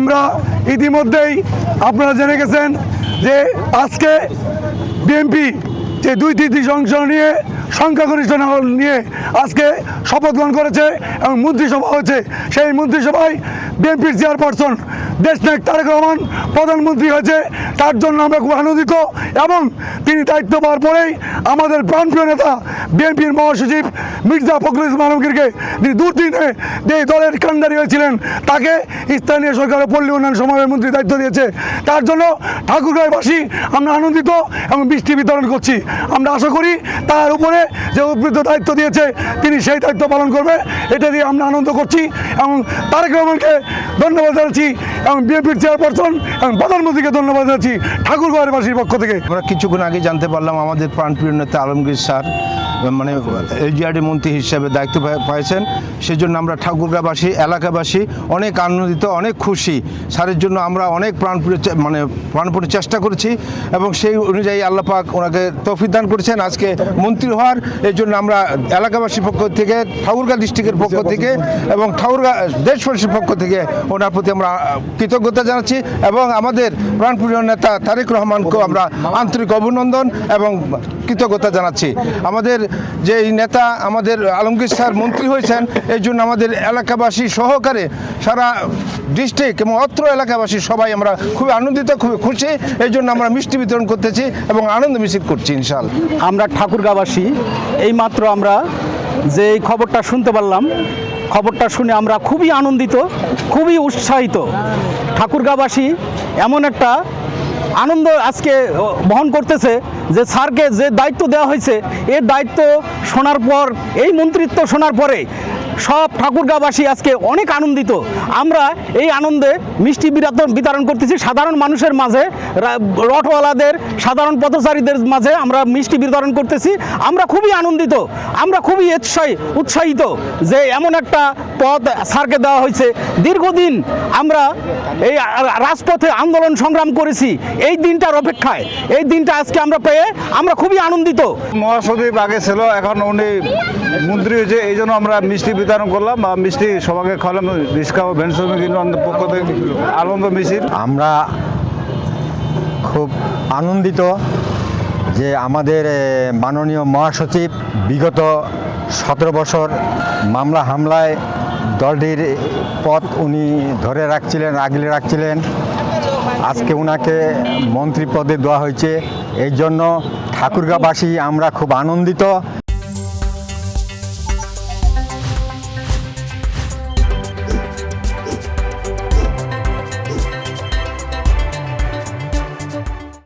আমরা ইতিমধ্যেই আপনারা জেনে গেছেন যে আজকে বিএনপি যে 2/3 অংশ নিয়ে সংখ্যাগরিষ্ঠ নিয়ে আজকে শপথ গ্রহণ করেছে এবং মন্ত্রিসভা হয়েছে। সেই মন্ত্রিসভায় বিএনপির চেয়ারপারসন দেশনায়ক তারেক রহমান প্রধানমন্ত্রী হয়েছে। তার জন্য আমরা খুব আনন্দিত এবং তিনি দায়িত্ব পাওয়ার পরেই আমাদের প্রাণপ্রিয় নেতা বিএনপির মহাসচিব মির্জা ফখরুল ইসলাম আলমগীরকে তিনি দুর্দিনে যে দলের কান্ডারি হয়েছিলেন তাকে স্থানীয় সরকারের পল্লী উন্নয়ন সমবায় মন্ত্রী দায়িত্ব দিয়েছে। তার জন্য ঠাকুরগাঁওবাসী আমরা আনন্দিত এবং বৃষ্টি বিতরণ করছি। আমরা আশা করি তার উপরে যে উদ্বৃত্ত দায়িত্ব দিয়েছে তিনি সেই দায়িত্ব পালন করবে, এটা দিয়ে আমরা আনন্দ করছি এবং তারেক রহমানকে ধন্যবাদ জানাচ্ছি এবং বিএনপির চেয়ারপারসন এবং প্রধানমন্ত্রীকে ধন্যবাদ জানাচ্ছি ঠাকুরগাঁওবাসীর পক্ষ থেকে। আমরা কিছুক্ষণ আগে জানতে পারলাম আমাদের প্রাণপ্রিয় নেতা আলমগীর স্যার মানে এলজিআরডি মন্ত্রী হিসাবে দায়িত্ব পেয়েছেন। সেজন্য আমরা ঠাকুরগাঁওবাসী এলাকাবাসী অনেক আনন্দিত, অনেক খুশি। স্যারের জন্য আমরা অনেক প্রাণপণে চেষ্টা করেছি এবং সেই অনুযায়ী আল্লাহ পাক ওনাকে তৌফিক দান করেছেন আজকে মন্ত্রী হওয়ার। এই জন্য আমরা এলাকাবাসীর পক্ষ থেকে, ঠাকুরগাঁও ডিস্ট্রিক্টের পক্ষ থেকে এবং ঠাকুরগাঁও দেশবাসীর পক্ষ থেকে ওনার প্রতি আমরা কৃতজ্ঞতা জানাচ্ছি এবং আমাদের প্রাণপ্রিয় নেতা তারেক রহমানকেও আমরা আন্তরিক অভিনন্দন এবং কৃতজ্ঞতা জানাচ্ছি। আমাদের যে নেতা আমাদের আলমগীর স্যার মন্ত্রী হয়েছেন এই জন্য আমাদের এলাকাবাসী সহকারে সারা ডিস্ট্রিক্ট এবং অত্র এলাকাবাসী সবাই আমরা খুবই আনন্দিত, খুবই খুশি। এই জন্য আমরা মিষ্টি বিতরণ করতেছি এবং আনন্দ মিছিল করছি ইনশাআল্লাহ। আমরা ঠাকুরগাঁওবাসী এইমাত্র আমরা যে এই খবরটা শুনতে পারলাম, খবরটা শুনে আমরা খুবই আনন্দিত, খুবই উৎসাহিত। ঠাকুরগাঁওবাসী এমন একটা আনন্দ আজকে বহন করতেছে যে স্যারকে যে দায়িত্ব দেওয়া হয়েছে এই দায়িত্ব শোনার পর, এই মন্ত্রিত্ব শোনার পরে সব ঠাকুরগাঁওবাসী আজকে অনেক আনন্দিত। আমরা এই আনন্দে মিষ্টি বিতরণ করতেছি সাধারণ মানুষের মাঝে, অটোওয়ালাদের, সাধারণ পথচারীদের মাঝে আমরা মিষ্টি বিতরণ করতেছি। আমরা খুবই আনন্দিত, আমরা খুবই উৎসাহিত যে এমন একটা পদ স্যারকে দেওয়া হয়েছে। দীর্ঘদিন আমরা এই রাজপথে আন্দোলন সংগ্রাম করেছি এই দিনটার অপেক্ষায়, এই দিনটা আজকে আমরা পেয়ে আমরা খুবই আনন্দিত। মহাসচিব আগে ছিল, এখন উনি মন্ত্রী হয়েছে, এই জন্য আমরা মিষ্টি বিতরণ করলাম বা মিষ্টি সবাইকে খাওয়ালাম। রিক্সা ও ভ্যান শ্রমিক ইউনিয়নের পক্ষ থেকে আনন্দ মিছিল। আমরা খুব আনন্দিত যে আমাদের মাননীয় মহাসচিব বিগত 17 বছর মামলা হামলায় দলটির পথ উনি ধরে রাখছিলেন, আগলে রাখছিলেন। আজকে ওনাকে মন্ত্রী পদে দেওয়া হয়েছে, এই জন্য ঠাকুরগাঁওবাসী আমরা খুব আনন্দিত।